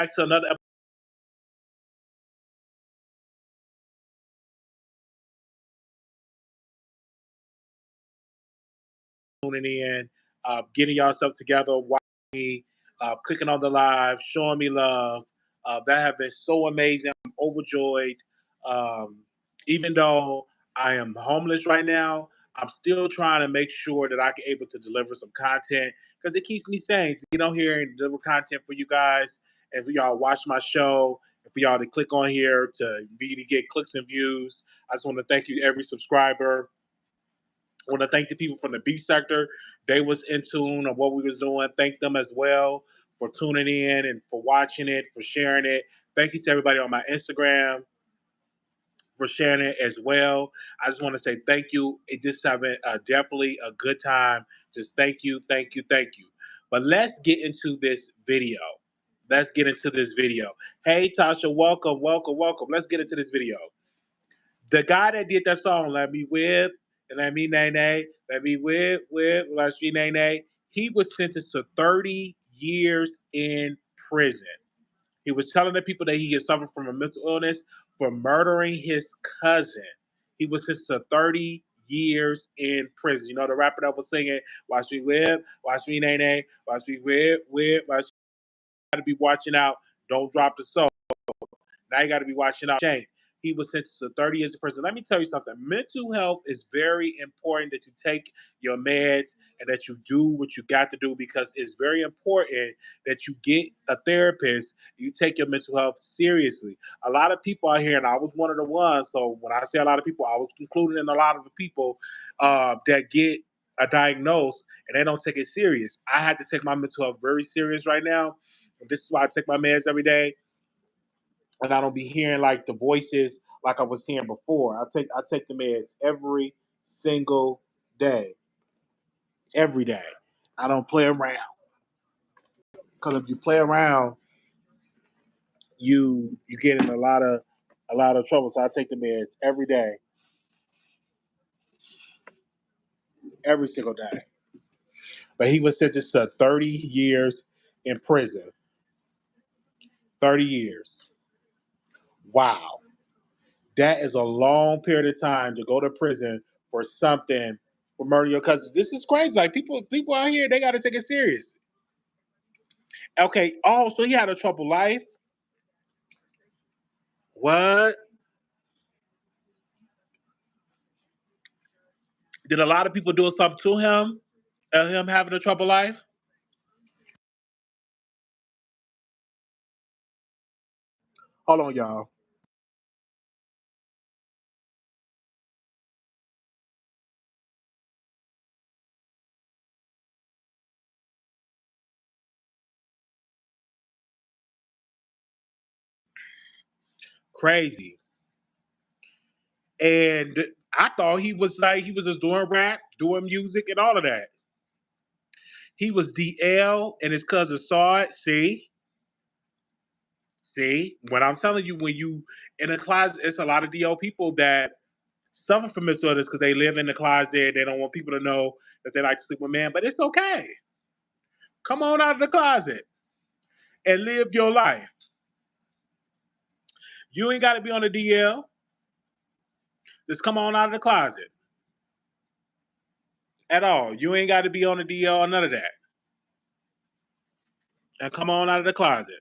back to another tuning in, getting yourself together, watching me, clicking on the live, showing me love. That have been so amazing. I'm overjoyed. Um, even though I am homeless right now, I'm still trying to make sure that I can able to deliver some content because it keeps me sane to get on here and deliver content for you guys and for y'all watch my show and for y'all to click on here to be to get clicks and views. I just want to thank you every subscriber. I want to thank the people from the beach sector. They was in tune of what we was doing. Thank them as well for tuning in and for watching it, for sharing it. Thank you to everybody on my Instagram for sharing it as well. I just want to say thank you. It just has been definitely a good time. Just thank you, thank you, thank you. But let's get into this video. Let's get into this video. Hey, Tasha, welcome, welcome, welcome. Let's get into this video. The guy that did that song, Let Me Whip, and Let Me Nay Nay, Let Me Whip, Let Me Nay Nay, he was sentenced to 30 years in prison. He was telling the people that he had suffered from a mental illness for murdering his cousin. He was sentenced to 30 years in prison. You know the rapper that was singing, Watch Me Whip, Watch Me Nay Nay, Watch Me Whip, watch me. Got to be watching out. Don't drop the soul. Now you got to be watching out. Shane, he was sentenced to 30 years in prison. Let me tell you something. Mental health is very important that you take your meds and that you do what you got to do because it's very important that you get a therapist. You take your mental health seriously. A lot of people out here, and I was one of the ones. So when I say a lot of people, I was included in a lot of the people that get a diagnosis and they don't take it serious. I had to take my mental health very serious right now. And this is why I take my meds every day and I don't be hearing like the voices like I was hearing before. I take the meds every single day, every day. I don't play around because if you play around, you get in a lot of trouble. So I take the meds every day, every single day. But he was sentenced to 30 years in prison. 30 years. Wow, that is a long period of time to go to prison for something for murder your cousin. This is crazy. Like people out here, they got to take it serious. Okay. Oh, so he had a troubled life. What? Did a lot of people do something to him? Him having a troubled life? Hold on, y'all. Crazy. And I thought he was just doing rap, doing music, and all of that. He was DL, and his cousin saw it. See, what I'm telling you, when you in a closet, it's a lot of DL people that suffer from disorders because they live in the closet. They don't want people to know that they like to sleep with men, but it's okay. Come on out of the closet and live your life. You ain't got to be on the DL. Just come on out of the closet at all. You ain't got to be on the DL or none of that. And come on out of the closet.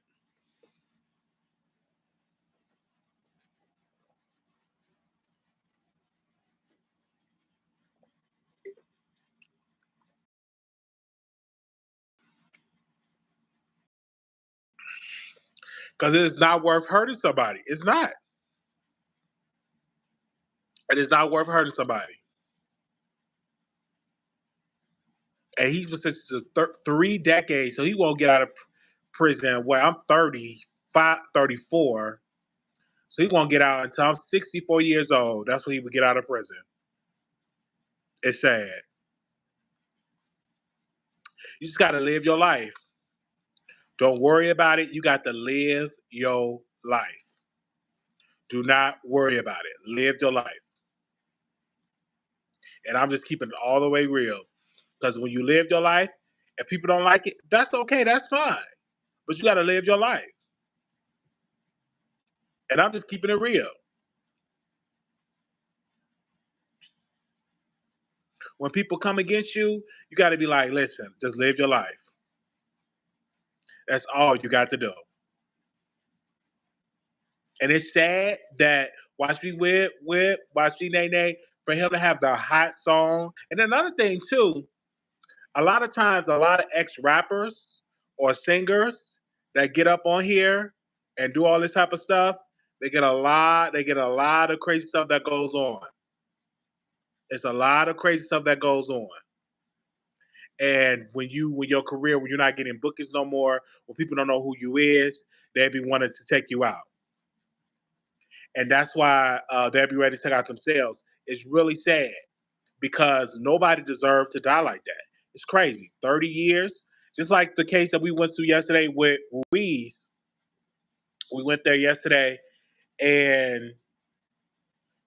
Because it's not worth hurting somebody. It's not. It is not worth hurting somebody. And he's been sentenced to 3 decades, so he won't get out of prison. Well, I'm 35, 34. So he won't get out until I'm 64 years old. That's when he would get out of prison. It's sad. You just got to live your life. Don't worry about it. You got to live your life. Do not worry about it. Live your life. And I'm just keeping it all the way real. Because when you live your life, if people don't like it, that's okay. That's fine. But you got to live your life. And I'm just keeping it real. When people come against you, you got to be like, listen, just live your life. That's all you got to do. And it's sad that Watch Me Whip, Watch Me Nay Nay, for him to have the hot song. And another thing too, a lot of times, a lot of ex rappers or singers that get up on here and do all this type of stuff, they get a lot of crazy stuff that goes on. It's a lot of crazy stuff that goes on. And when your career, when you're not getting bookings no more, when people don't know who you is, they be wanting to take you out. And that's why they'll be ready to take out themselves. It's really sad because nobody deserved to die like that. It's crazy. 30 years, just like the case that we went through yesterday with Ruiz. We went there yesterday, and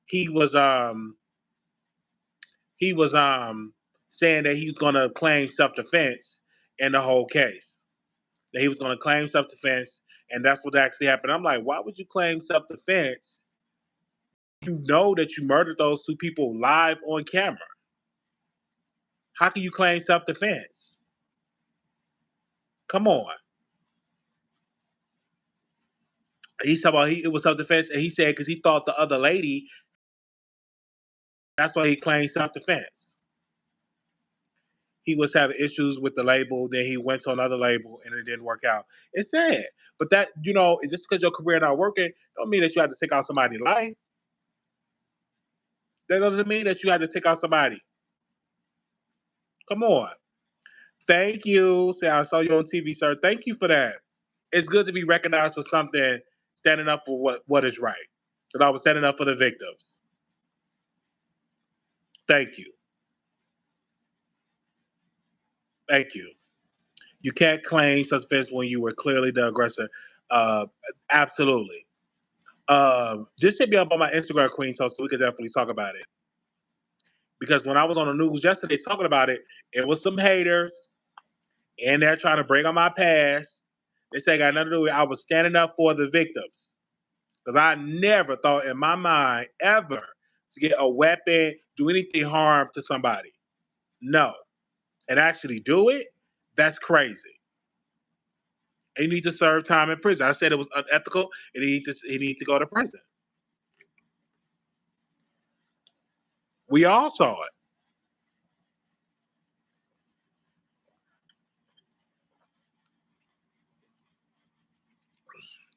he was um he was saying that he's gonna claim self defense in the whole case. That he was gonna claim self defense, and that's what actually happened. I'm like, why would you claim self defense? You know that you murdered those two people live on camera. How can you claim self defense? Come on. He's talking about it was self defense, and he said because he thought the other lady, that's why he claimed self defense. He was having issues with the label, then he went to another label and it didn't work out. It's sad. But that, just because your career not working, don't mean that you have to take out somebody's life. That doesn't mean that you have to take out somebody. Come on. Thank you. Say I saw you on TV, sir. Thank you for that. It's good to be recognized for something, standing up for what is right. Because I was standing up for the victims. Thank you. Thank you. You can't claim self-defense when you were clearly the aggressor. Uh, Absolutely. Just hit me up on my Instagram, Queen, so we can definitely talk about it. Because when I was on the news yesterday talking about it, it was some haters, and they're trying to bring on my past. They say I got nothing to do with it. I was standing up for the victims. Because I never thought in my mind ever to get a weapon, do anything harm to somebody. No. And actually do it, that's crazy. And you need to serve time in prison. I said it was unethical, and he need to go to prison. We all saw it.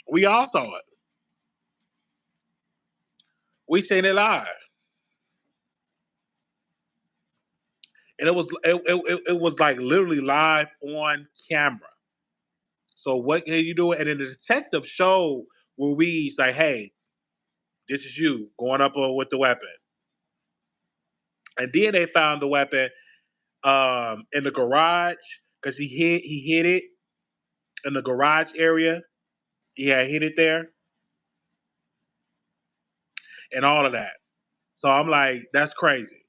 We all saw it. We seen it live, and it was like literally live on camera. So what can you do? And then the detective showed Ruiz like, "Hey, this is you going up with the weapon." And then they found the weapon in the garage because he hid it in the garage area. He had hid it there and all of that. So I'm like, that's crazy.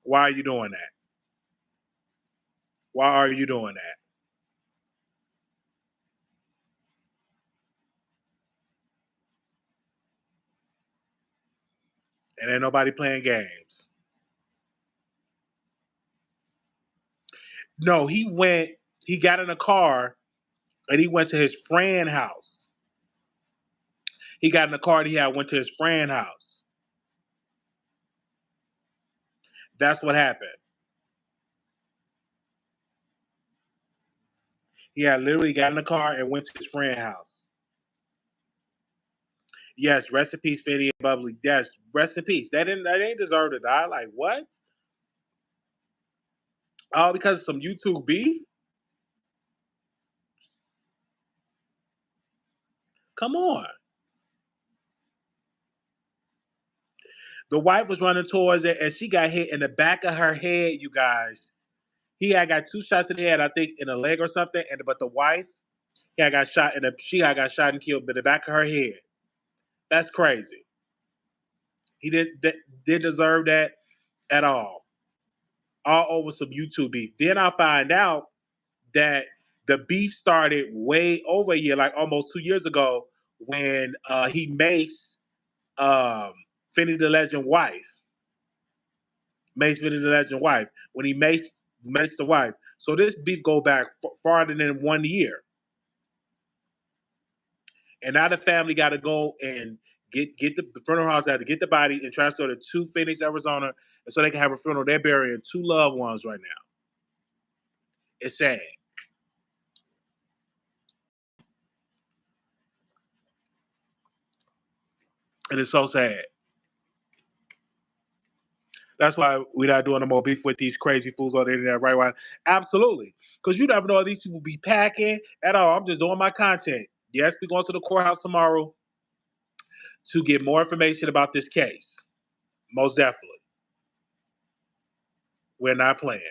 Why are you doing that? Why are you doing that? And ain't nobody playing games. No, he got in a car and he went to his friend's house. He got in the car and went to his friend's house. That's what happened. He had literally got in the car and went to his friend's house. Yes, rest in peace, Fetty and Bubbly. Yes, rest in peace. They didn't deserve to die. Like what? All because of some YouTube beef? Come on. The wife was running towards it and she got hit in the back of her head, you guys. He had got two shots in the head, I think, in the leg or something. But the wife, she had got shot and killed in the back of her head. That's crazy. He didn't deserve that at all. All over some YouTube beef. Then I find out that the beef started way over a year, like almost 2 years ago, when he maced um, Finny the Legend wife. Mace Finny the Legend wife. When he maced the wife. So this beef go back farther than 1 year. And now the family got to go and get the funeral house, had to get the body and transfer it to Phoenix, Arizona, and so they can have a funeral. They're burying 2 loved ones right now. It's sad. And it's so sad. That's why we're not doing no more beef with these crazy fools on the internet, right? Why? Absolutely. Because you never know if these people be packing at all. I'm just doing my content. Yes, we're going to the courthouse tomorrow to get more information about this case. Most definitely. We're not playing.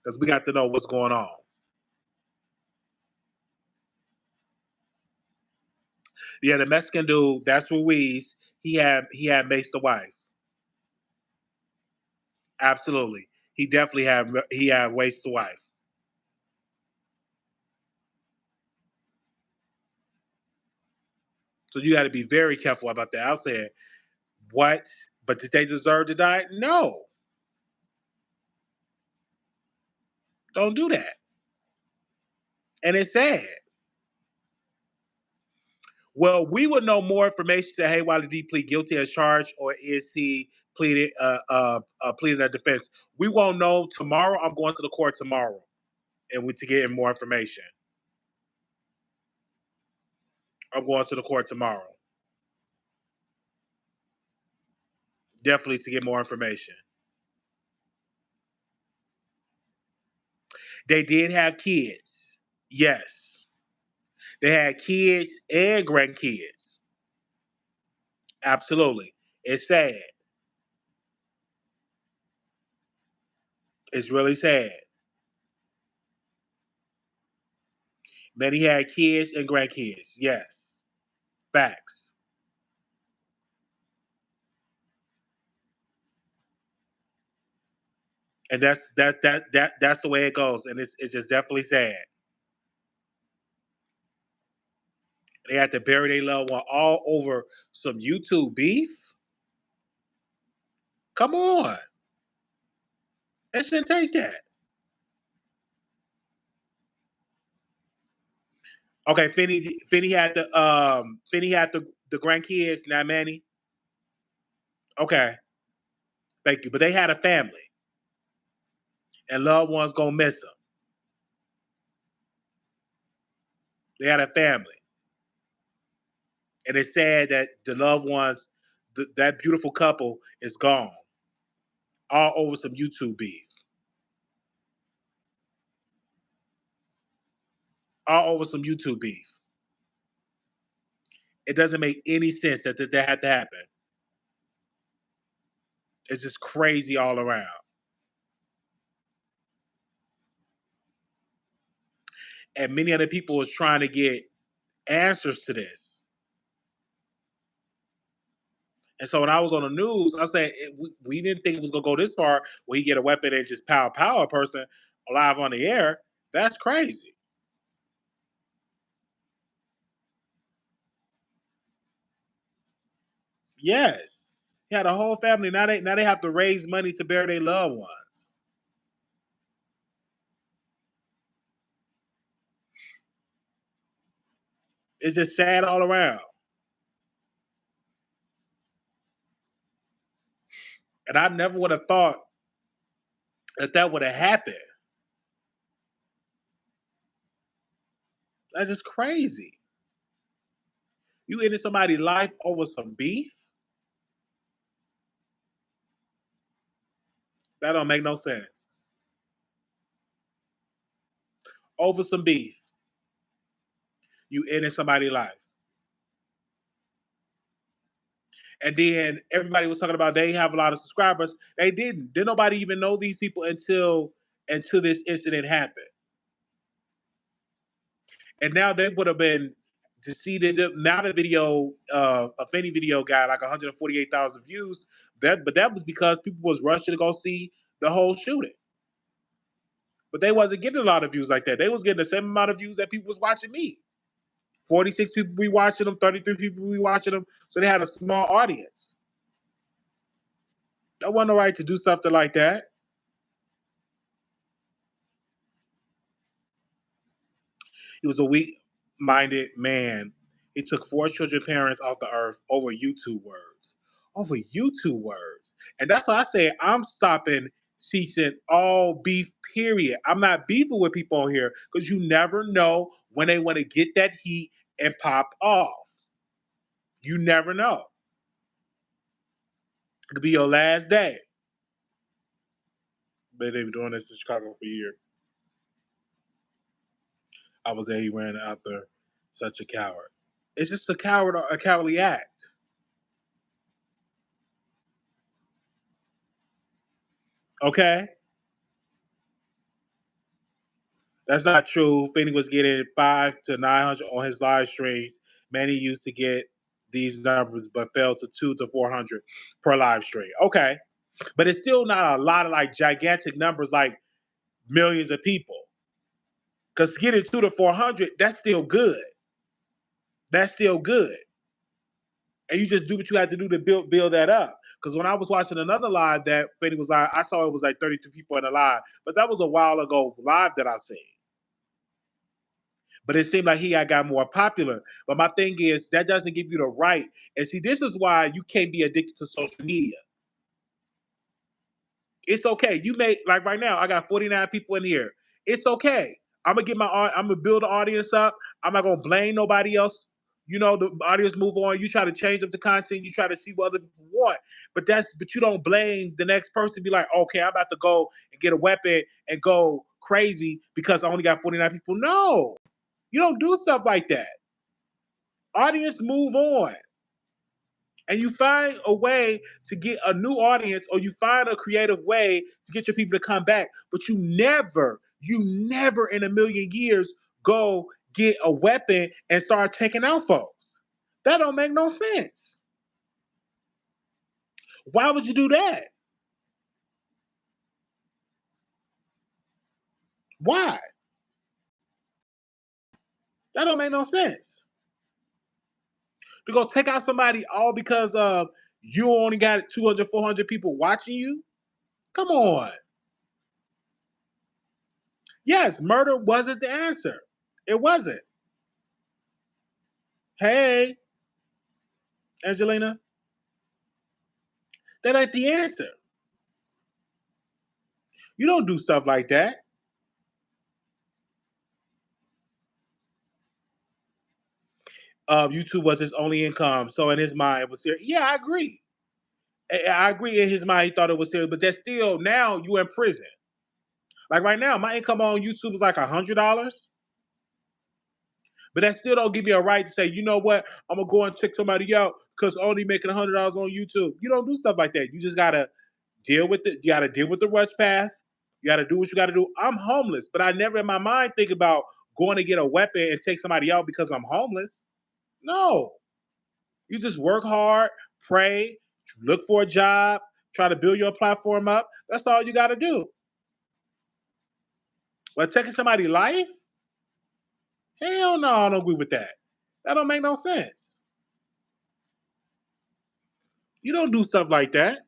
Because we got to know what's going on. Yeah, the Mexican dude, that's Ruiz. He had maced the wife. Absolutely. He had maced the wife. So you got to be very careful about that. I said, what? But did they deserve to die? No. Don't do that. And it's sad. Well, we would know more information that hey, Wiley D plead guilty as charged, or is he pleading a defense? We won't know tomorrow. I'm going to the court tomorrow, and to get more information. I'm going to the court tomorrow, definitely to get more information. They did have kids, yes. They had kids and grandkids. Absolutely, it's sad. It's really sad. Many had kids and grandkids. Yes, facts. And that's the way it goes, and it's just definitely sad. They had to bury their loved one all over some YouTube beef. Come on, it shouldn't take that. Okay, Finney had the grandkids, not Manny. Okay, thank you. But they had a family, and loved ones gonna miss them. They had a family, and it's sad that the loved ones, that beautiful couple, is gone, all over some YouTube beef, all over some YouTube beef. It doesn't make any sense that had to happen. It's just crazy all around. And many other people was trying to get answers to this. And so when I was on the news, I said we didn't think it was gonna go this far where you get a weapon and just pow a person alive on the air. That's crazy. Yes. He had a whole family. Now they have to raise money to bury their loved ones. It's just sad all around. And I never would have thought that would have happened. That's just crazy. You ended somebody's life over some beef? That don't make no sense. Over some beef, you ended somebody's life. And then everybody was talking about they have a lot of subscribers. They didn't. Didn't nobody even know these people until this incident happened. And now they would have been to see now the video, a Fanny video got like 148,000 views. But that was because people was rushing to go see the whole shooting. but they wasn't getting a lot of views like that. They was getting the same amount of views that people was watching me. 46 people be watching them, 33 people be watching them, so they had a small audience. That wasn't the right to do something like that. He was a weak-minded man. He took 4 children parents off the earth over YouTube words. Over YouTube words. And that's why I say I'm stopping ceasing all beef, period. I'm not beefing with people on here because you never know when they want to get that heat and pop off. You never know. It could be your last day. But they've been doing this in Chicago for years. I was there, he ran after such a coward. It's just a cowardly act. Okay? That's not true. Finney was getting 500 to 900 on his live streams. Many used to get these numbers, but fell to 200 to 400 per live stream. Okay, but it's still not a lot of like gigantic numbers, like millions of people. Because getting 200 to 400, that's still good. That's still good, and you just do what you have to do to build that up. Because when I was watching another live that Finney was live, I saw it was like 32 people in the live, but that was a while ago live that I seen. But it seemed like he had got more popular. But my thing is, that doesn't give you the right. And see, this is why you can't be addicted to social media. It's okay. You may like right now. I got 49 people in here. It's okay. I'm gonna build the audience up. I'm not gonna blame nobody else. You know, the audience move on. You try to change up the content. You try to see what other people want. But you don't blame the next person. Be like, okay, I'm about to go and get a weapon and go crazy because I only got 49 people. No, you don't do stuff like that. Audience move on. And you find a way to get a new audience, or you find a creative way to get your people to come back. But you never in a million years go get a weapon and start taking out folks. That don't make no sense. Why would you do that? Why? That don't make no sense. To go take out somebody all because you only got 200, 400 people watching you? Come on. Yes, murder wasn't the answer. It wasn't. Hey, Angelina, that ain't the answer. You don't do stuff like that. YouTube was his only income, so in his mind it was serious. Yeah, I agree. I agree. In his mind, he thought it was serious, but that's still now you in prison. Like right now, my income on YouTube is like $100, but that still don't give me a right to say, you know what, I'm gonna go and check somebody out because only making $100 on YouTube. You don't do stuff like that. You just gotta deal with it. You gotta deal with the rush path. You gotta do what you gotta do. I'm homeless, but I never in my mind think about going to get a weapon and take somebody out because I'm homeless. No. You just work hard, pray, look for a job, try to build your platform up. That's all you gotta do. But taking somebody's life? Hell no, I don't agree with that. That don't make no sense. You don't do stuff like that.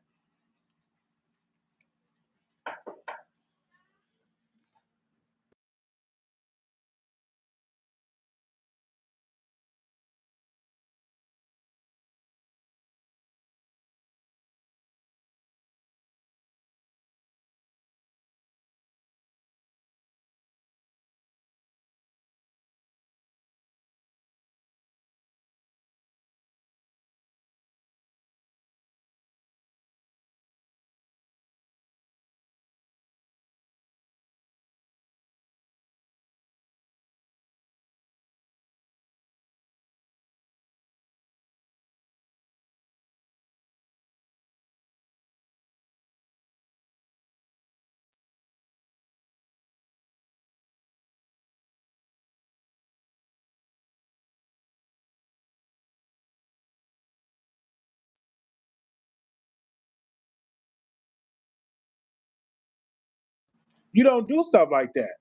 You don't do stuff like that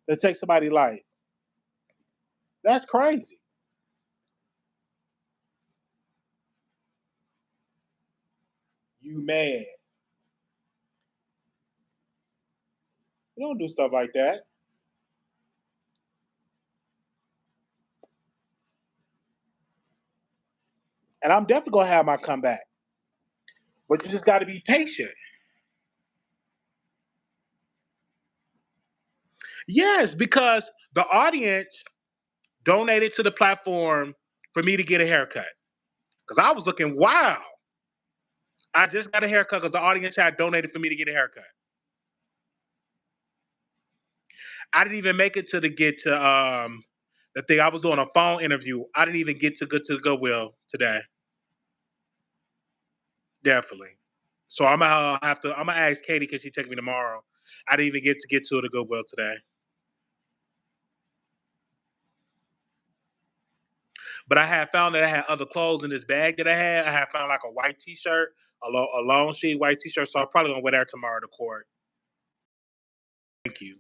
to take somebody's life. That's crazy. You mad. You don't do stuff like that. And I'm definitely gonna have my comeback. But you just gotta be patient. Yes, because the audience donated to the platform for me to get a haircut. Because I was looking wild. I just got a haircut because the audience had donated for me to get a haircut. I didn't even make it to the thing. I was doing a phone interview. I didn't even get to go to the Goodwill today. Definitely. So I'm gonna ask Katie because she take me tomorrow. I didn't even get to the Goodwill today. But I had found that I had other clothes in this bag that I had. I had found like a white t-shirt, a long sleeve white t-shirt. So I'm probably gonna wear that tomorrow to court. Thank you.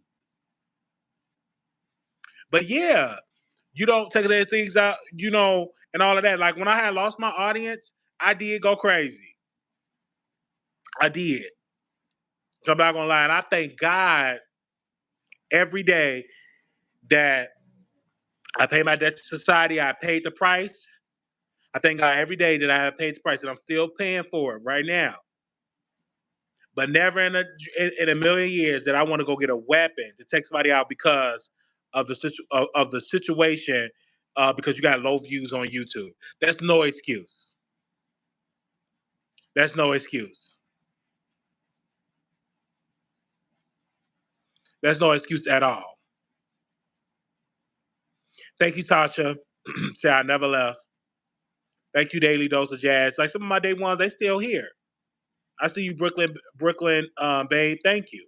But yeah, you don't take those things out, and all of that. Like when I had lost my audience, I did go crazy. I did. So I'm not gonna lie, and I thank God every day that I pay my debt to society. I paid the price. I thank God every day that I have paid the price, and I'm still paying for it right now. But never in a million years that I want to go get a weapon to take somebody out because of the situation, because you got low views on YouTube. That's no excuse. That's no excuse. That's no excuse at all. Thank you, Tasha. Say I never left. Thank you, Daily Dose of Jazz. Like some of my day ones, they still here. I see you, Brooklyn, babe. Thank you.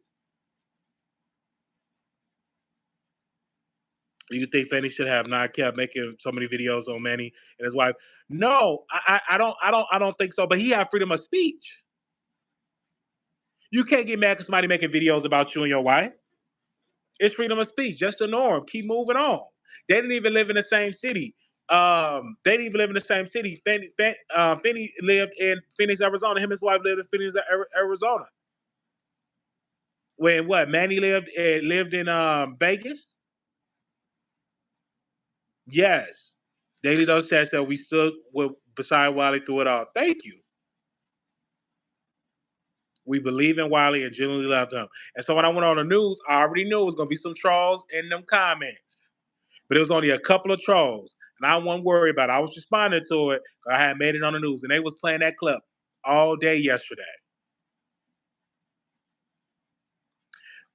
You think Fanny should have not kept making so many videos on Manny and his wife? No, I don't think so. But he had freedom of speech. You can't get mad because somebody making videos about you and your wife. It's freedom of speech. Just the norm. Keep moving on. They didn't even live in the same city. They didn't even live in the same city. Finney lived in Phoenix, Arizona. Him and his wife lived in Phoenix, Arizona. When what? Manny lived in Vegas. Yes. Daily Dose Chat said we stood beside Wiley through it all. Thank you. We believe in Wiley and genuinely love him. And so when I went on the news, I already knew it was gonna be some trolls in them comments. But it was only a couple of trolls. And I wasn't worried about it. I was responding to it. I had made it on the news. And they was playing that clip all day yesterday.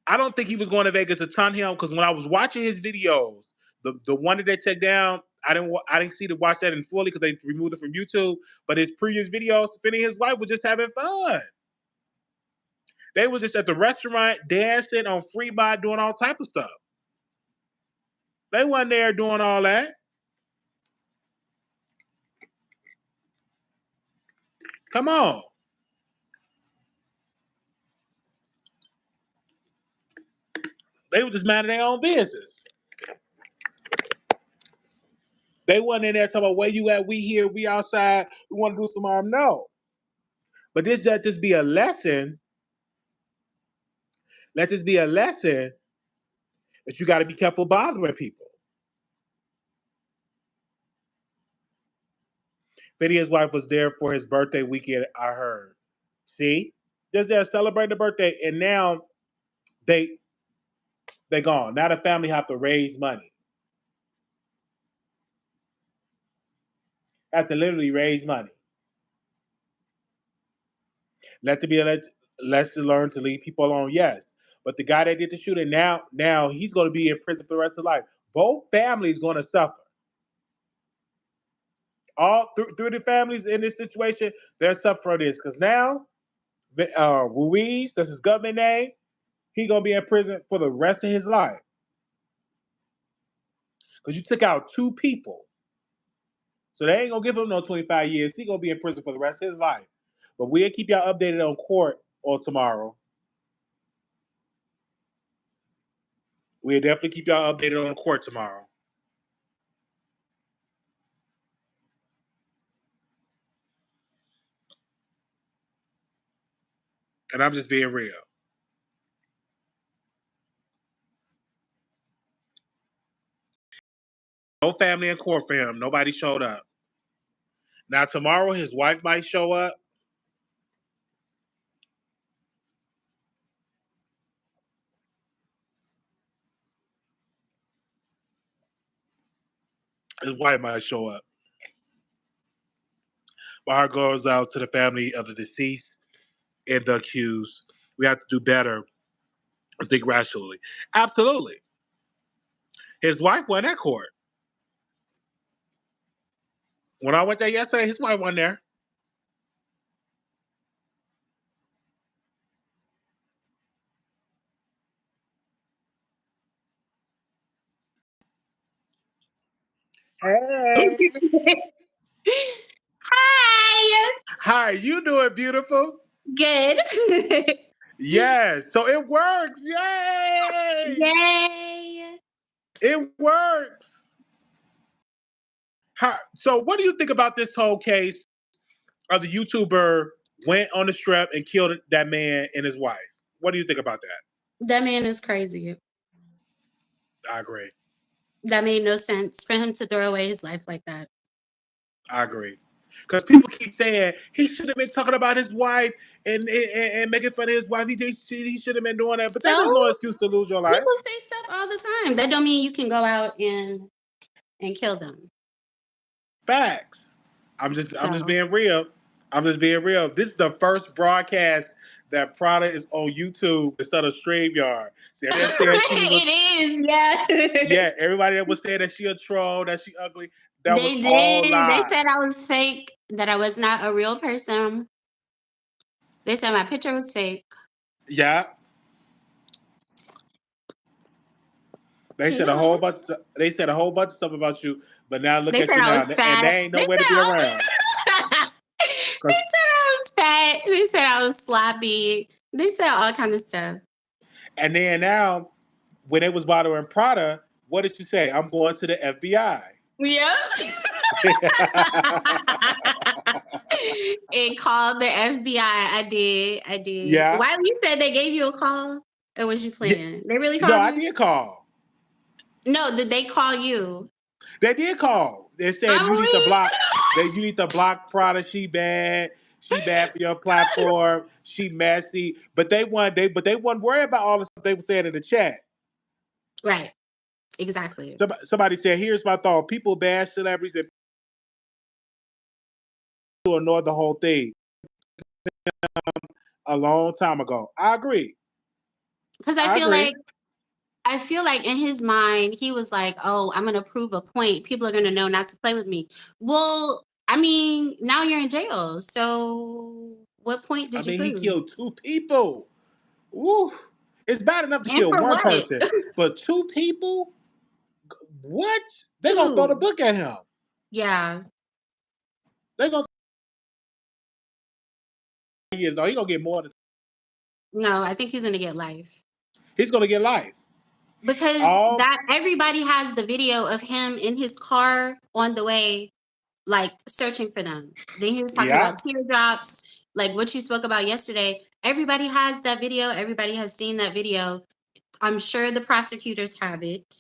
I don't think he was going to Vegas to ton him because when I was watching his videos, the one that they took down, I didn't see to watch that in fully because they removed it from YouTube. But his previous videos, Finney and his wife were just having fun. They were just at the restaurant dancing on Fremont, doing all type of stuff. They wasn't there doing all that. Come on. They were just minding their own business. They wasn't in there talking about where you at, we here, we outside, we want to do some harm. No. But this let this be a lesson. Let this be a lesson that you got to be careful bothering people. Phineas' wife was there for his birthday weekend, I heard. See? Just there celebrating the birthday, and now they they gone. Now the family have to raise money. Have to literally raise money. Let there be a lesson learned to leave people alone. Yes, but the guy that did the shooting now he's going to be in prison for the rest of his life. Both families going to suffer. All through the families in this situation, they're suffering this because now Ruiz, that's his government name, he gonna be in prison for the rest of his life because you took out two people. So they ain't gonna give him no 25 years. He gonna be in prison for the rest of his life. But we'll keep y'all updated on court on tomorrow. We'll definitely keep y'all updated on court tomorrow. And I'm just being real. No family in court for him. Nobody showed up. Now tomorrow his wife might show up. His wife might show up. My heart goes out to the family of the deceased and the accused. We have to do better and think rationally. Absolutely. His wife went at court. When I went there yesterday, his wife went there. Hey. Hi. How are you doing, beautiful? Good. Yes. So it works. Yay! Yay. It works. So what do you think about this whole case of the YouTuber went on the strip and killed that man and his wife? What do you think about that? That man is crazy. I agree. That made no sense for him to throw away his life like that. I agree. Because people keep saying he should have been talking about his wife and making fun of his wife. He should have been doing that. But that is no excuse to lose your life. People say stuff all the time. That don't mean you can go out and kill them. Facts. I'm just being real. I'm just being real. This is the first broadcast that Prada is on YouTube instead of StreamYard. See, it is, yeah. Yeah, everybody that was saying that she a troll, that she ugly, that they was did. all lies. They said I was fake, that I was not a real person. They said my picture was fake. Yeah. They said a whole bunch. They said a whole bunch of stuff about you, but now look at you now, and they ain't nowhere to be around. They said I was fat. They said I was sloppy. They said all kind of stuff. And then now, when it was bothering Prada, what did you say? I'm going to the FBI. Yep. It called the FBI. I did. Yeah. Wiley said they gave you a call? Or was you playing? Yeah. They really called you? No, I did call. No, did they call you? They did call. They said you need to block. You need to block Prada. She bad. She bad for your platform. She messy. But they wasn't worried about all the stuff they were saying in the chat. Right. Exactly. Somebody said, "Here's my thought: people bash celebrities and to ignore the whole thing." A long time ago, I agree. Because I feel like in his mind, he was like, "Oh, I'm gonna prove a point. People are gonna know not to play with me." Well, I mean, now you're in jail. So, what point did you prove? He killed 2 people. Woo! It's bad enough to kill one person, but 2 people. What? They're gonna throw the book at him. Yeah. They're gonna. He's gonna get more than. No, I think he's gonna get life. He's gonna get life. Because that everybody has the video of him in his car on the way, like searching for them. Then he was talking about teardrops, like what you spoke about yesterday. Everybody has that video. Everybody has seen that video. I'm sure the prosecutors have it.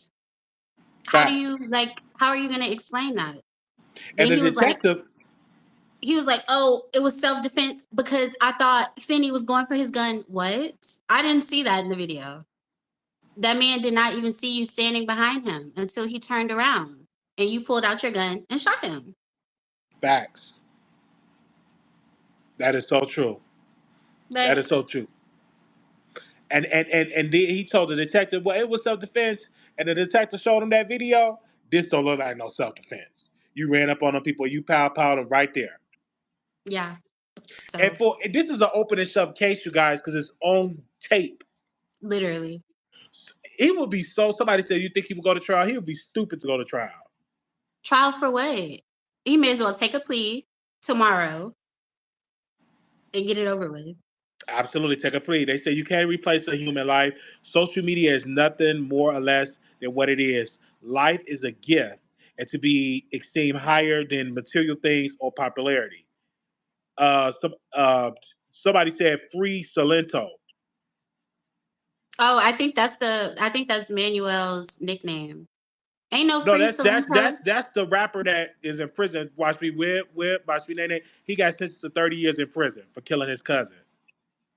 How are you going to explain that? And the detective, he was like, "Oh, it was self-defense because I thought Finney was going for his gun." What? I didn't see that in the video. That man did not even see you standing behind him until he turned around and you pulled out your gun and shot him. Facts. That is so true. That is so true. And he told the detective, "Well, it was self-defense." And the detective showed him that video. This don't look like no self-defense. You ran up on them people. You powed them right there. Yeah. So. And this is an open and shut case, you guys, because it's on tape. Literally. He would be somebody said, "You think he would go to trial?" He would be stupid to go to trial. Trial for what? He may as well take a plea tomorrow and get it over with. Absolutely, take a plea. They say you can't replace a human life. Social media is nothing more or less than what it is. Life is a gift, and to be esteemed higher than material things or popularity. Somebody said free Silento. Oh, I think that's Manuel's nickname. Ain't no No, free that's that's Silento. that's that's the rapper that is in prison. Watch me watch me name. He got sentenced to 30 years in prison for killing his cousin.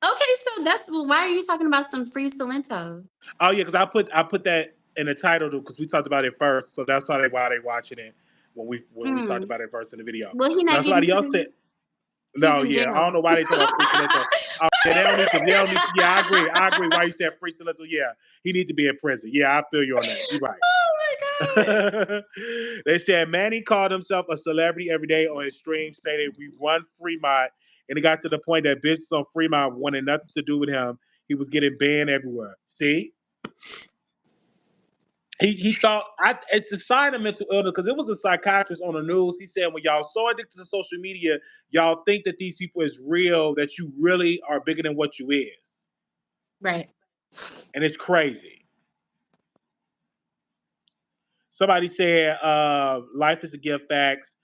Okay, so why are you talking about some free Silento? Oh yeah, because I put that in the title because we talked about it first, so that's why they watching it when we talked about it first in the video. Well, he not Now getting somebody else free. said, He's no, in yeah, I don't jail. know why they talking about free Silento. Yeah, they don't need to. Yeah, I agree. Why you said free Silento? Yeah, he need to be in prison. Yeah, I feel you on that. You're right. Oh my god. They said Manny called himself a celebrity every day on his stream, stated we run Fremont, and it got to the point that business on Fremont wanted nothing to do with him. He was getting banned everywhere. See, he thought it's a sign of mental illness because it was a psychiatrist on the news. He said when y'all so addicted to social media, y'all think that these people is real, that you really are bigger than what you is, Right. and it's crazy. Somebody said, "Life is a gift." Facts.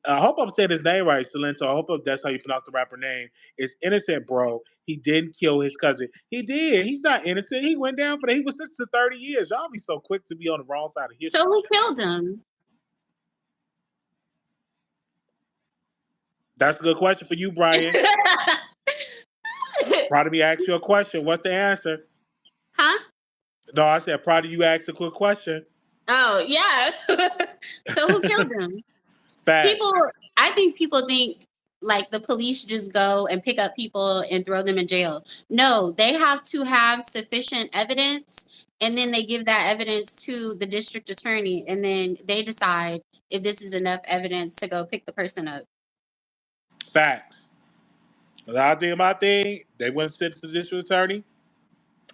I hope I'm saying his name right, Silento. I hope that's how you pronounce the rapper name. It's innocent, bro. He didn't kill his cousin. He did. He's not innocent. He went down for that. He was sentenced to 30 years. Y'all be so quick to be on the wrong side of So history. who killed him? That's a good question for you, Brian. Proud of me ask you a question. What's the answer? Huh? No, I said proud of you ask a quick question. Oh yeah. So who killed him? Facts. I think people think like the police just go and pick up people and throw them in jail. No, they have to have sufficient evidence, and then they give that evidence to the district attorney, and then they decide if this is enough evidence to go pick the person up. Facts. Because I did my thing. They went and sent it to the district attorney.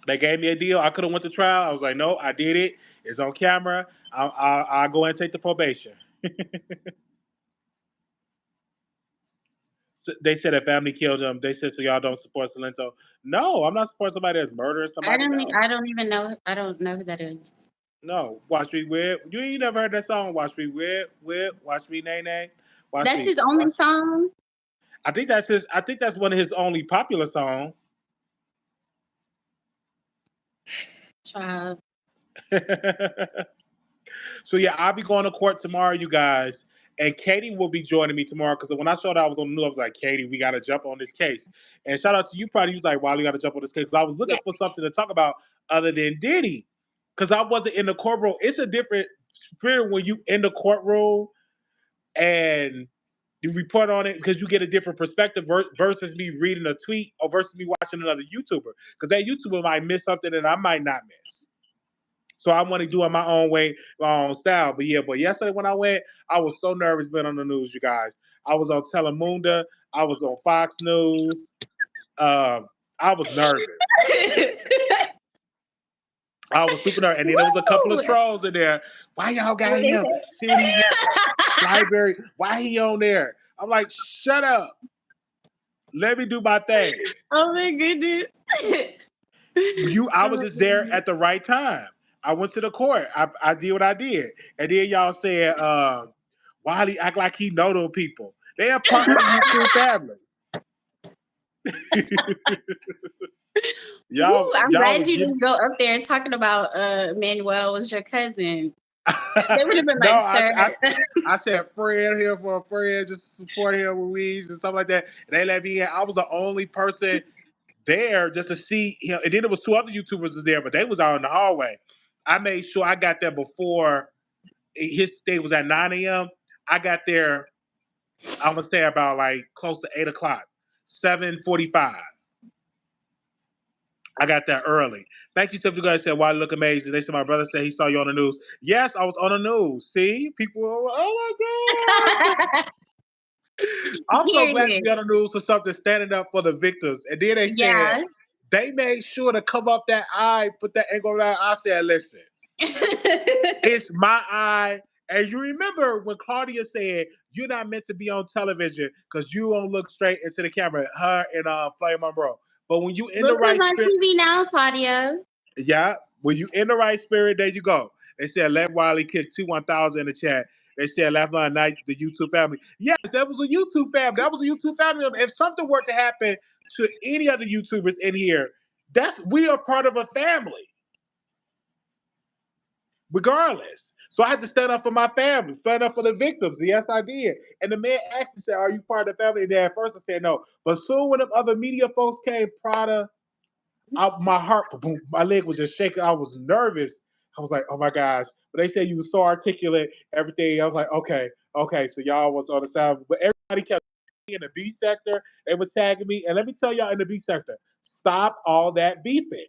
They gave me a deal. I could have went to trial. I was like, no, I did it. It's on camera. I'll go and take the probation. So they said a family killed him. They said, so y'all don't support Silento. No, I'm not supporting somebody that's murdering somebody. No. I don't even know. I don't know who that is. No. Watch me weird. You ain't never heard that song? Watch me weird. Watch me nay nay. That's his only song. I think that's one of his only popular songs. Child. So yeah, I'll be going to court tomorrow, you guys. And Katie will be joining me tomorrow because when I showed I was on the news, I was like, Katie, we got to jump on this case. And shout out to you, probably. He was like, Wiley, got to jump on this case. Because I was looking for something to talk about other than Diddy. Because I wasn't in the courtroom. It's a different spirit when you in the courtroom and you report on it because you get a different perspective versus me reading a tweet or versus me watching another YouTuber. Because that YouTuber might miss something that I might not miss. So I want to do it my own way, my own style. But yesterday when I went, I was so nervous being on the news, you guys. I was on Telemundo. I was on Fox News. I was nervous. I was super nervous. And then there was a couple of trolls in there. Why y'all got him? See what he's library. Why he on there? I'm like, shut up. Let me do my thing. Oh my goodness. I was just there at the right time. I went to the court. I did what I did. And then y'all said, why he act like he know them people? They are part of the YouTube family. I'm glad you didn't go up there talking about Manuel was your cousin. They would have been like, sir. I said friend here for a friend, just support him, Ruiz and stuff like that. And they let me in. I was the only person there just to see him. And then there was two other YouTubers was there, but they was out in the hallway. I made sure I got there before his day was at 9 a.m. I got there, I'm gonna say about like close to 8 o'clock, 7:45. I got there early. Thank you to you guys said, why look amazing? They said my brother said he saw you on the news. Yes, I was on the news. See? People were, oh my God. I'm so glad to be on the news for something standing up for the victims. And then they said they made sure to cover up that eye, put that angle on that. I said, listen, it's my eye. And you remember when Claudia said, you're not meant to be on television because you don't look straight into the camera, her and Flame Monroe. But when you in the Look who's right on spirit, TV now, Claudia. yeah, when you in the right spirit, there you go. They said let Wiley kick 2-1000 in the chat. They said last night the YouTube family. Yes, that was a YouTube family. That was a YouTube family. If something were to happen to any other YouTubers in here, we are part of a family. Regardless. So I had to stand up for my family, stand up for the victims. Yes, I did. And the man actually said, "Are you part of the family?" And then at first I said no. But soon when them other media folks came, Prada, my heart, boom, my leg was just shaking. I was nervous. I was like, oh my gosh. But they said you were so articulate, everything. I was like, okay. So y'all was on the side. But everybody kept in the B sector. They were tagging me. And let me tell y'all in the B sector, stop all that beefing.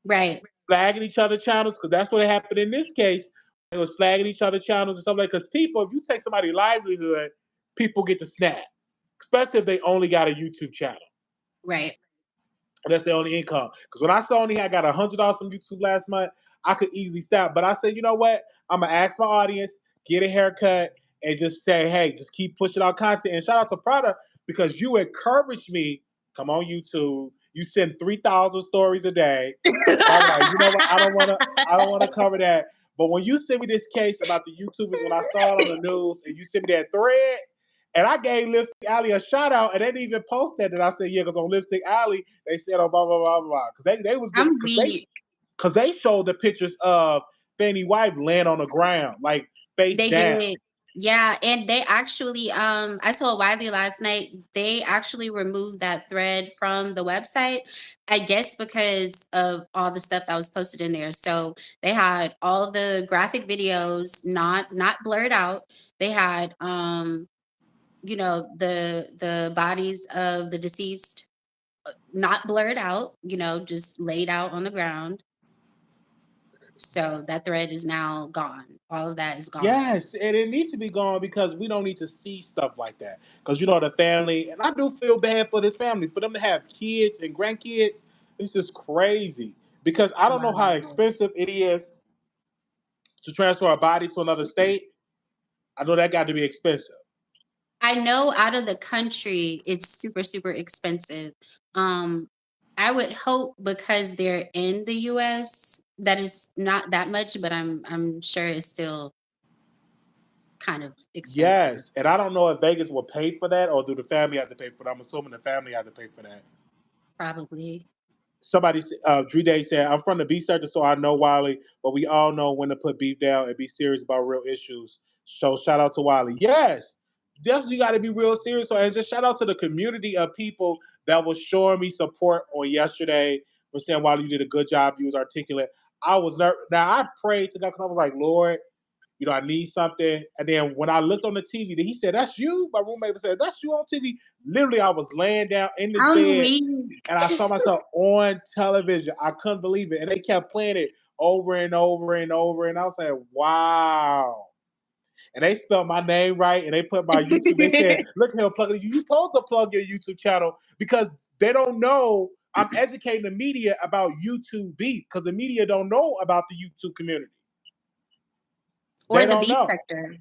Right. Flagging each other channels, because that's what happened in this case. It was flagging each other channels and stuff like that. Because people, if you take somebody's livelihood, people get to snap. Especially if they only got a YouTube channel. Right. That's their only income. Because when I saw only I got $100 from YouTube last month, I could easily stop. But I said, you know what? I'm gonna ask my audience, get a haircut, and just say, hey, just keep pushing out content. And shout out to Prada because you encouraged me. Come on YouTube. You send 3,000 stories a day. I'm like, you know what? I don't want to cover that. But when you sent me this case about the YouTubers, when I saw it on the news, and you sent me that thread. And I gave Lipstick Alley a shout out, and they didn't even post that. And I said, yeah, because on Lipstick Alley, they said, oh, blah, blah, blah, blah. Because they was giving, because they showed the pictures of Fanny White laying on the ground, like face down. Did. Yeah, and they actually, I told Wiley last night, they actually removed that thread from the website, I guess because of all the stuff that was posted in there. So they had all the graphic videos not blurred out. They had you know, the bodies of the deceased not blurred out, you know, just laid out on the ground. So that thread is now gone. All of that is gone. Yes, and it needs to be gone because we don't need to see stuff like that. Because you know the family, and I do feel bad for this family, for them to have kids and grandkids. It's just crazy because I don't know how expensive it is to transfer a body to another state. I know that got to be expensive. I know out of the country, it's super, super expensive. I would hope because they're in the US that is not that much, but I'm sure it's still kind of expensive. Yes, and I don't know if Vegas will pay for that or do the family have to pay for that. I'm assuming the family have to pay for that. Probably. Somebody, Drew Day said, I'm from the beef sector, so I know Wiley, but we all know when to put beef down and be serious about real issues. So shout out to Wiley. Yes, definitely got to be real serious. So, and just shout out to the community of people that was showing me support on yesterday for saying, Wiley, you did a good job. You was articulate. I was nervous. Now, I prayed to God because I was like, Lord, you know, I need something. And then when I looked on the TV, he said, that's you. My roommate said, that's you on TV. Literally, I was laying down in this bed and I saw myself on television. I couldn't believe it. And they kept playing it over and over and over. And I was like, wow. And they spelled my name right. And they put my YouTube. They said, look at him plugging you. You're supposed to plug your YouTube channel because they don't know. I'm educating the media about YouTube beef because the media don't know about the YouTube community. Or the beef sector.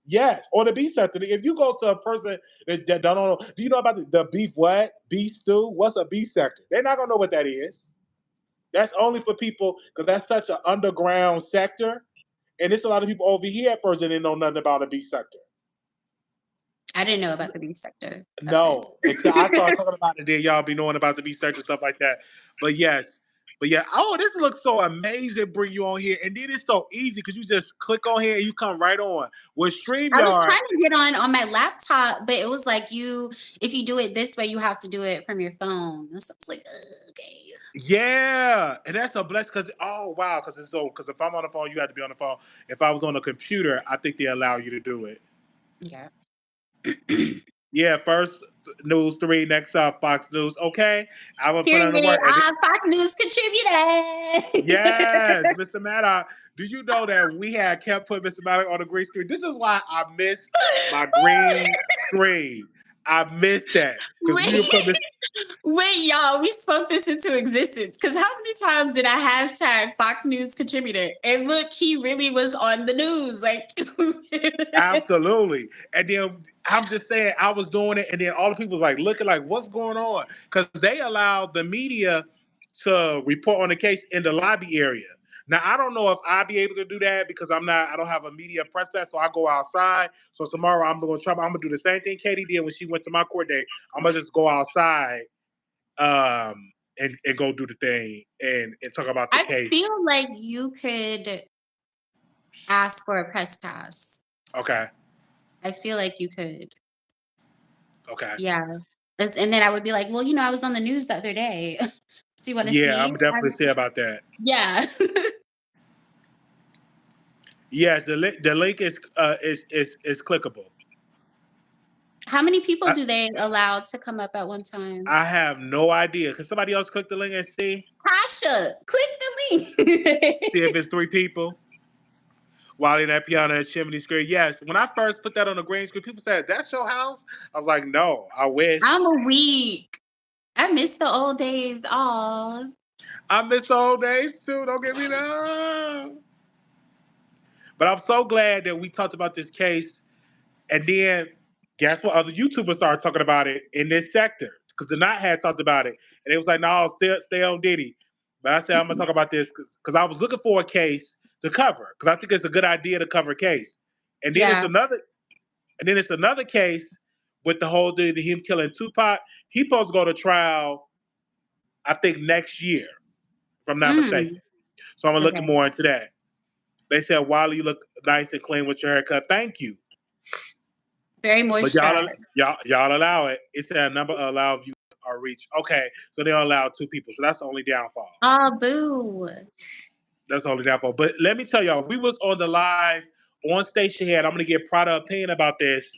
Yes, or the beef sector. If you go to a person that don't know, do you know about the beef what? Beef stew? What's a beef sector? They're not going to know what that is. That's only for people, because that's such an underground sector. And it's a lot of people over here at first that didn't know nothing about a beef sector. I didn't know about the beef sector. No. I started talking about it, then y'all be knowing about the beef sector, stuff like that. But yes. But yeah, oh, this looks so amazing. Bring you on here, and then it's so easy because you just click on here and you come right on. With StreamYard, I was trying to get on my laptop, but it was like if you do it this way, you have to do it from your phone. So it's like, okay. Yeah, and that's a blessing because wow, because if I'm on the phone, you have to be on the phone. If I was on a computer, I think they allow you to do it. Yeah. Yeah, first News 3, next up Fox News. Okay, I will put on the work. Fox News contributor. Yes, Mr. Maddox. Do you know that we had kept putting Mr. Maddox on the green screen? This is why I miss my green screen. I miss that because we put Wait, y'all, we spoke this into existence. Because how many times did I hashtag Fox News contributor? And look, he really was on the news. Like, Absolutely. And then I'm just saying, I was doing it, and then all the people was like looking like, what's going on? Because they allowed the media to report on the case in the lobby area. Now I don't know if I'll be able to do that because I don't have a media press pass, so I go outside. So tomorrow I'm gonna do the same thing Katie did when she went to my court date. I'm gonna just go outside and go do the thing and talk about the I case. feel like you could ask for a press pass. Okay. I feel like you could. Okay. Yeah. And then I would be like, well, I was on the news the other day. Do you want to Yeah, see? I'm definitely say about that. Yeah. Yes, the link is clickable. How many people I, do they allow to come up at one time? I have no idea. Can somebody else click the link and see? Tasha, click the link. See if it's 3 people. While in that piano and chimney screen. Yes, when I first put that on the green screen, people said, "That's your house?" I was like, "No, I wish." I'm a weak. I miss the old days. Aw. I miss the old days too. Don't get me wrong. But I'm so glad that we talked about this case. And then guess what? Other YouTubers started talking about it in this sector because the Knot had talked about it, and it was like, "No, stay on Diddy." But I said I'm gonna talk about this because I was looking for a case to cover because I think it's a good idea to cover a case. And then Yeah. it's another case with the whole him killing Tupac. He supposed to go to trial, I think next year, if I'm not mistaken. So I'm gonna look Okay. more into that. They said, "Wiley, you look nice and clean with your haircut." Thank you. Very But moisturized. y'all allow it. It said a number of allowed views are reached. Okay, so they don't allow 2 people. So that's the only downfall. Oh, boo. That's the only downfall. But let me tell y'all, we was on the live on Station Head. I'm gonna get Prada opinion about this.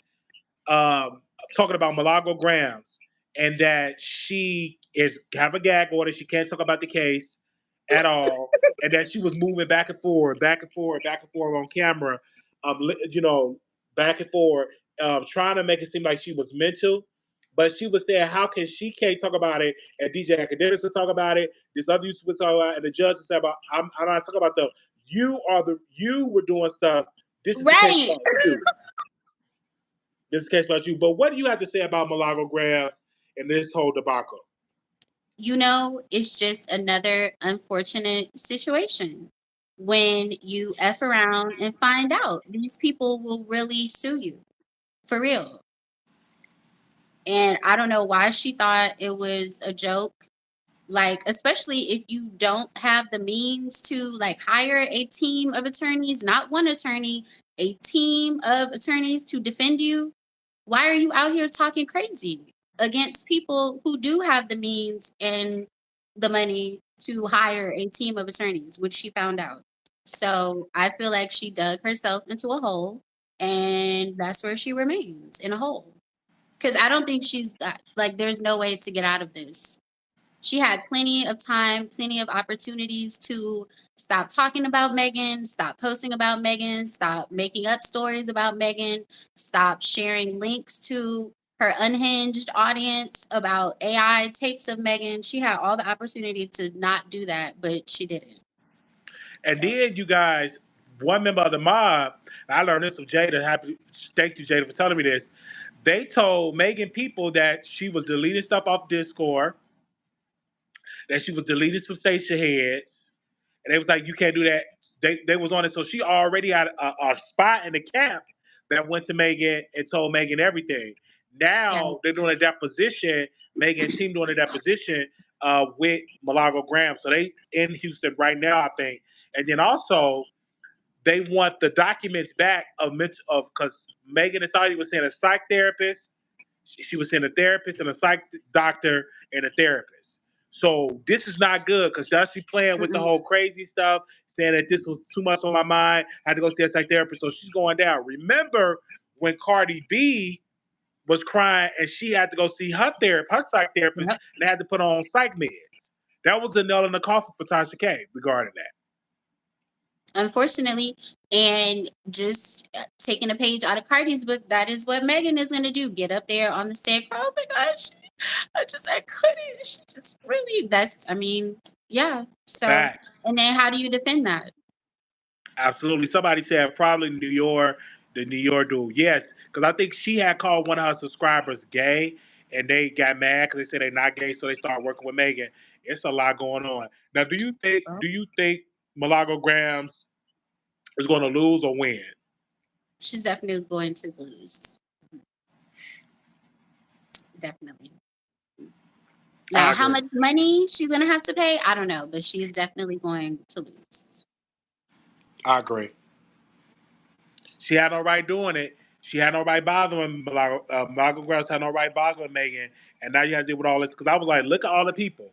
Talking about Milagro Grams and that she is have a gag order. She can't talk about the case at all, and that she was moving back and forward, back and forward, back and forward on camera. Back and forward, trying to make it seem like she was mental. But she was saying, how can she can't talk about it, and DJ Academics will talk about it, this other YouTuber talk about it, and the judge will say about I'm not talking about them. You were doing stuff. This is the case Right. about you. This is a case about you. But what do you have to say about Milagro Grams and this whole debacle? It's just another unfortunate situation. When you F around and find out, these people will really sue you. For real. And I don't know why she thought it was a joke. Like, especially if you don't have the means to hire a team of attorneys, not one attorney, a team of attorneys to defend you. Why are you out here talking crazy against people who do have the means and the money to hire a team of attorneys, which she found out. So I feel like she dug herself into a hole, and that's where she remains, in a hole. Because I don't think there's no way to get out of this. She had plenty of time, plenty of opportunities to stop talking about Megan, stop posting about Megan, stop making up stories about Megan, stop sharing links to her unhinged audience about AI tapes of Megan. She had all the opportunity to not do that, but she didn't. And then you guys, one member of the mob, I learned this from Jada. Thank you, Jada, for telling me this. They told Megan people that she was deleting stuff off Discord, that she was deleting some station heads, and they was like, "You can't do that." They was on it, so she already had a spot in the camp that went to Megan and told Megan everything. Now they're doing a deposition. Megan team doing a deposition with Milagro Graham, so they in Houston right now, I think. And then also they want the documents back of because Megan Thee Stallion was saying a psych therapist. She was saying a therapist and a psych doctor and a therapist. So this is not good because now she's playing with the whole crazy stuff, saying that this was too much on my mind. I had to go see a psych therapist. So she's going down. Remember when Cardi B was crying and she had to go see her psych therapist, and they had to put on psych meds. That was the nail in the coffin for Tasha K regarding that. Unfortunately, and just taking a page out of Cardi's book, that is what Megan is going to do. Get up there on the stage. Oh my gosh, I couldn't. She just really, yeah. So, Facts. and then how do you defend that? Absolutely. Somebody said probably New York, the New York dude. Yes, because I think she had called one of her subscribers gay, and they got mad because they said they're not gay, so they started working with Megan. It's a lot going on. Now, do you think Milagro Grams is going to lose or win? She's definitely going to lose. Definitely. Now, how much money she's going to have to pay, I don't know, but she's definitely going to lose. I agree. She had no right doing it. She had no right bothering Milagro Grams had no right bothering Megan, and now you have to deal with all this. Because I was like, look at all the people.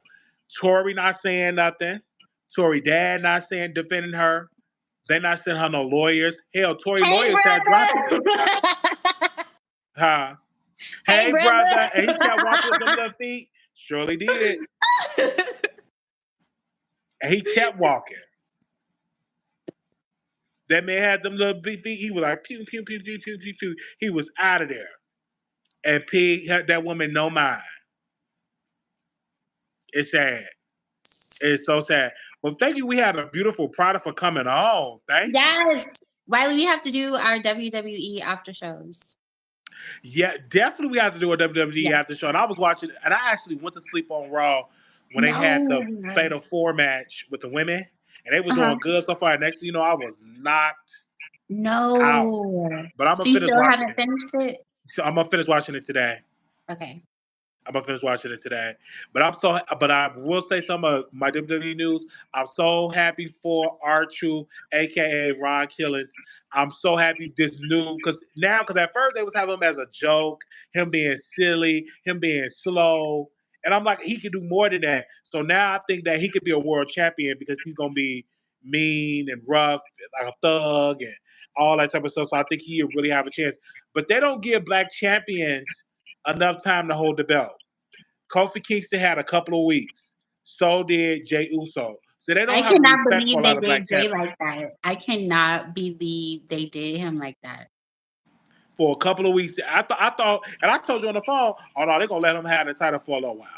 Tori not saying nothing. Tori dad not saying defending her. They not sending her no lawyers. Hell, Tori Hey, lawyers had dropped it. Huh? Hey, brother. And he kept walking with them little feet. Surely did. And he kept walking. That man had them little feet. He was like, pew, pew, pew, pew, pew, pew, pew. He was out of there. And P had that woman no mind. It's sad. It's so sad. Well, thank you. We had a beautiful product for coming on. Thank you. Yes. Wiley, we have to do our WWE after shows. Yeah, definitely we have to do a WWE after show. And I was watching, and I actually went to sleep on Raw when they had the Fatal 4 match with the women. And they were doing good so far. Next thing you know, I was knocked out. But I'm going to finish still watching haven't finished it? So I'm going to finish watching it today. Okay. I'm gonna finish watching it today, but I will say some of my WWE news. I'm so happy for R-Truth, aka Ron Killings. I'm so happy this new because at first they was having him as a joke, him being silly, him being slow, and I'm like he could do more than that. So now I think that he could be a world champion because he's gonna be mean and rough, like a thug and all that type of stuff. So I think he really have a chance. But they don't give black champions enough time to hold the belt. Kofi Kingston had a couple of weeks. So did Jey Uso. So they don't have respect for a lot of black champions. Like that. I cannot believe they did him like that. For a couple of weeks. I thought, and I told you on the phone, oh no, they're going to let him have the title for a little while.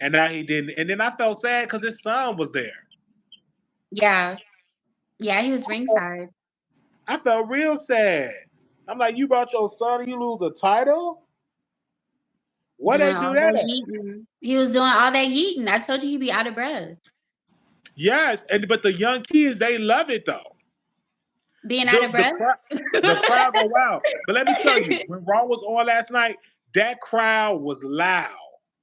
And now he didn't. And then I felt sad because his son was there. Yeah. Yeah, he was ringside. I felt real sad. I'm like, you brought your son and you lose a title? What they do that? He was doing all that yeeting. I told you he'd be out of breath. Yes, but the young kids, they love it though. Being out of breath? The crowd go wild. But let me tell you, when Raw was on last night, that crowd was loud.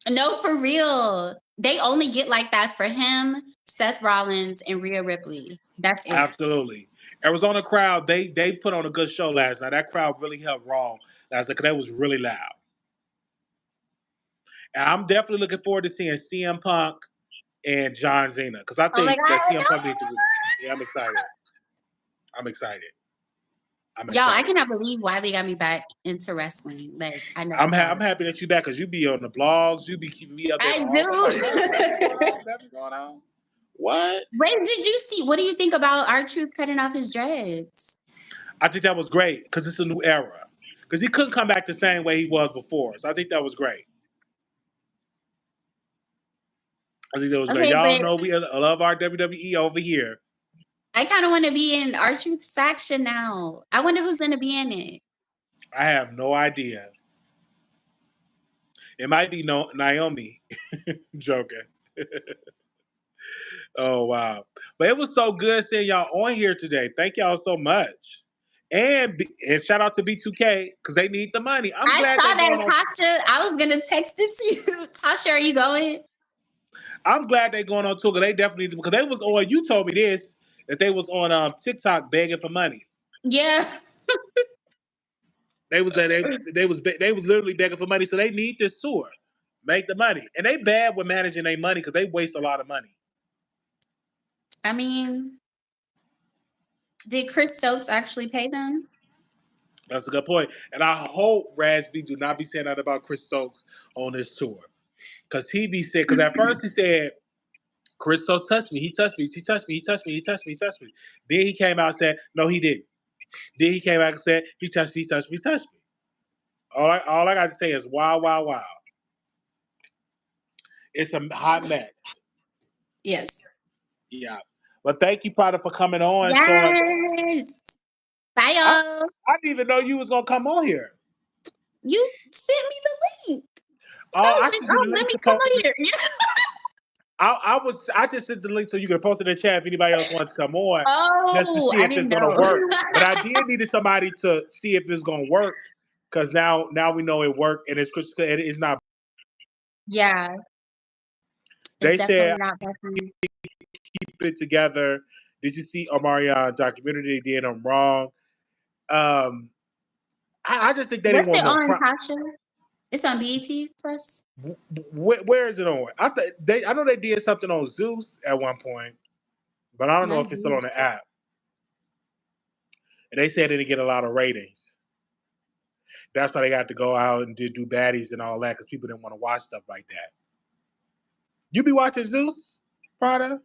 No, for real. They only get like that for him, Seth Rollins, and Rhea Ripley. That's it. Absolutely. Arizona crowd, they put on a good show last night. That crowd really helped Raw last night because that was really loud. And I'm definitely looking forward to seeing CM Punk and John Cena because I think that CM Punk needs to. Yeah, I'm excited. Y'all, I cannot believe Wiley got me back into wrestling. Like I'm happy that you back because you be on the blogs, you be keeping me up there. I do. What's going on? What? Wait, did you see? What do you think about R-Truth cutting off his dreads? I think that was great because it's a new era. Because he couldn't come back the same way he was before. So I think that was great. Great. Y'all know we love our WWE over here. I kind of want to be in R-Truth's faction now. I wonder who's going to be in it. I have no idea. It might be Naomi. Joking. Oh, wow. But it was so good seeing y'all on here today. Thank y'all so much. And shout out to B2K because they need the money. I saw that, Tasha. I was going to text it to you. Tasha, are you going? I'm glad they're going on tour because they definitely need because they was on, you told me this, that they was on TikTok begging for money. Yeah. They was literally begging for money, so they need this tour. Make the money. And they bad with managing their money because they waste a lot of money. I mean, did Chris Stokes actually pay them? That's a good point. And I hope Raspy do not be saying that about Chris Stokes on this tour. Because he be saying, because at first he said, Chris Stokes touched me. He touched me. He touched me. He touched me. He touched me. He touched me. Then he came out and said, no, he didn't. Then he came out and said, he touched me. He touched me. He touched me. All I got to say is wow, wow, wow. It's a hot mess. Yes. Yeah. But thank you, Prada, for coming on. Yes. Bye, y'all. I didn't even know you was gonna come on here. You sent me the link. So I sent you the link let me to come post on here. I just sent the link so you could post it in the chat if anybody else wants to come on, just to Oh, see I if it's didn't gonna know. work. But I did need somebody to see if it's gonna work because now we know it worked and it's not. Yeah. They It's said definitely not definitely. keep it together. Did you see Omarion documentary? They did them wrong. I just think they What's didn't want it more. on, Tasha? It's on BET Plus. Where is it on? I know they did something on Zeus at one point, but I don't know if it's still on the app. And they said it didn't get a lot of ratings. That's why they got to go out and do baddies and all that because people didn't want to watch stuff like that. You be watching Zeus, Prada?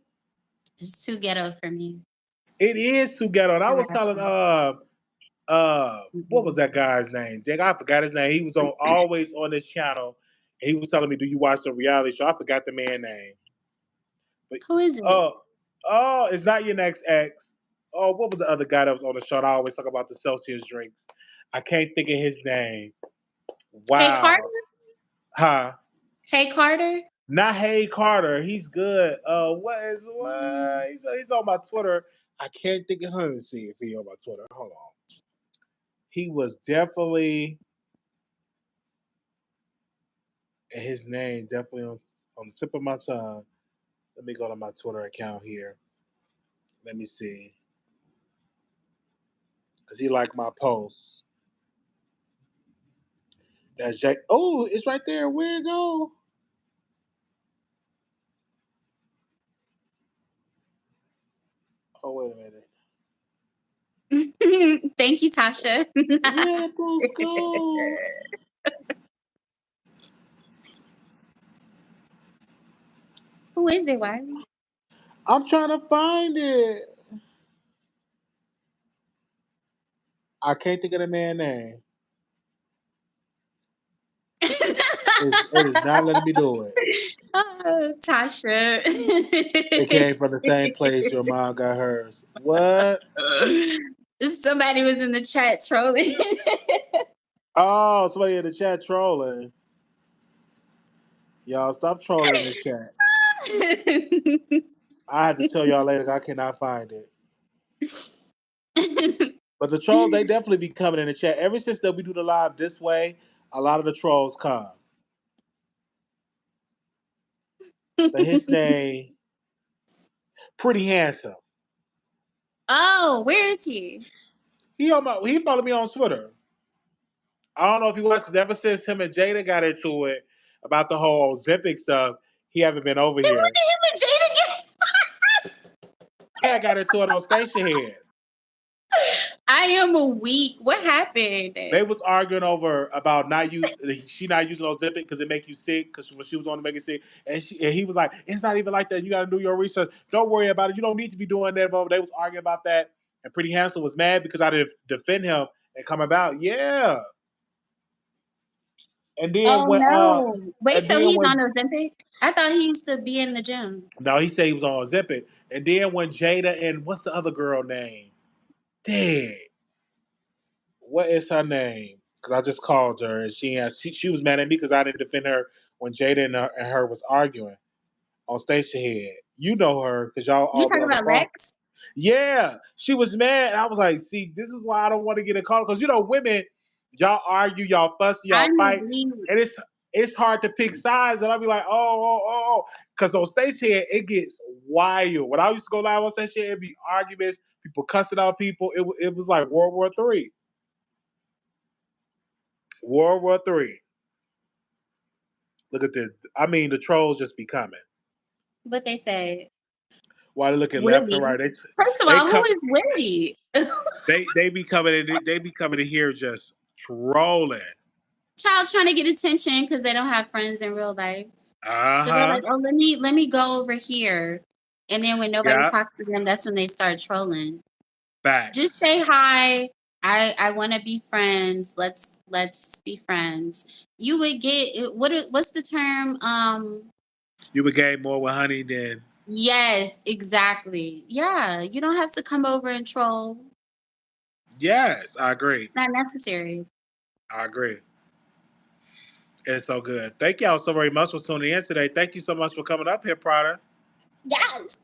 It's too ghetto for me. It is too ghetto. And I was telling what was that guy's name? Jake, I forgot his name. He was always on this channel. And he was telling me, "Do you watch the reality show?" I forgot the man's name. But, who is it? Oh, it's not your next ex. Oh, what was the other guy that was on the show? I always talk about the Celsius drinks. I can't think of his name. Wow. Hey Carter? Huh? Hey Carter? Not Hey Carter. He's good. What? He's on my Twitter. I can't think of him. Let's see if he's on my Twitter. Hold on. He was definitely, and his name definitely on the tip of my tongue. Let me go to my Twitter account here. Let me see. Because he liked my posts. That's Jake. Oh, it's right there. Where it go? Oh, wait a minute. Thank you, Tasha. Where the post go? Who is it, Wiley? I'm trying to find it. I can't think of the man's name. It is not letting me do it. Oh, Tasha. It came from the same place your mom got hers. What? Somebody was in the chat trolling. Oh, somebody in the chat trolling. Y'all stop trolling in the chat. I have to tell y'all later. I cannot find it. But the trolls, they definitely be coming in the chat. Ever since that we do the live this way, a lot of the trolls come. But his name, Pretty Handsome. Oh, where is he? He followed me on Twitter. I don't know if he was, because ever since him and Jada got into it about the whole Ozempic stuff, he haven't been over here. When did him and Jada get? Yeah, got into it on Station Head. I am a weak. What happened? They was arguing over about she not using Ozempic because it make you sick. Because when she was on to make it sick, and he was like, "It's not even like that. You got to do your research. Don't worry about it. You don't need to be doing that." But they was arguing about that, and Pretty Handsome was mad because I didn't defend him and come about. Yeah. And then wait, so he's on Ozempic? I thought he used to be in the gym. No, he said he was on Ozempic. And then when Jada and what's the other girl name? Dang. What is her name? Because I just called her and she was mad at me because I didn't defend her when Jada and her was arguing on Station Head. You know her because y'all all. You talking about Lex? Yeah, she was mad. I was like, see, this is why I don't want to get a call because women, y'all argue, y'all fuss, y'all fight, and it's hard to pick sides. And I'll be like, oh, because on Station Head it gets wild. When I used to go live on Station Head, it'd be arguments, people cussing out people. It was like World War III. World War III. Look at this. I mean, the trolls just be coming. What they say? While they're looking left and right. First of all, who is Willie? they be coming in. They be coming in here just trolling. Child trying to get attention because they don't have friends in real life. Uh-huh. So they're like, "Oh, let me go over here," and then when nobody talks to them, that's when they start trolling. Facts. Just say hi. I want to be friends. Let's be friends. You would get what's the term? You would gain more with honey than. Yes, exactly. Yeah, you don't have to come over and troll. Yes, I agree. Not necessary. I agree. It's so good. Thank y'all so very much for tuning in today. Thank you so much for coming up here, Prada. Yes.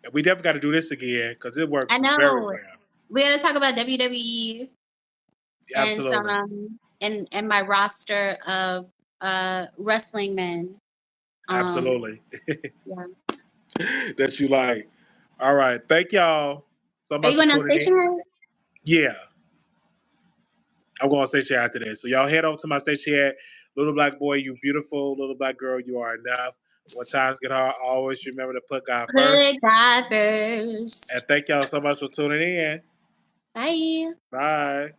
And we definitely got to do this again because it works I know. very well. We got to talk about WWE. Absolutely. And my roster of wrestling men. Absolutely. Yeah. That you like. All right. Thank y'all so much Are you going for to tuning station in. her? Yeah. I'm going to say chat after this. So y'all head over to my station chat. Little black boy, you beautiful. Little black girl, you are enough. When times get hard, always remember to put God first. Put God first. And thank y'all so much for tuning in. Bye. Bye.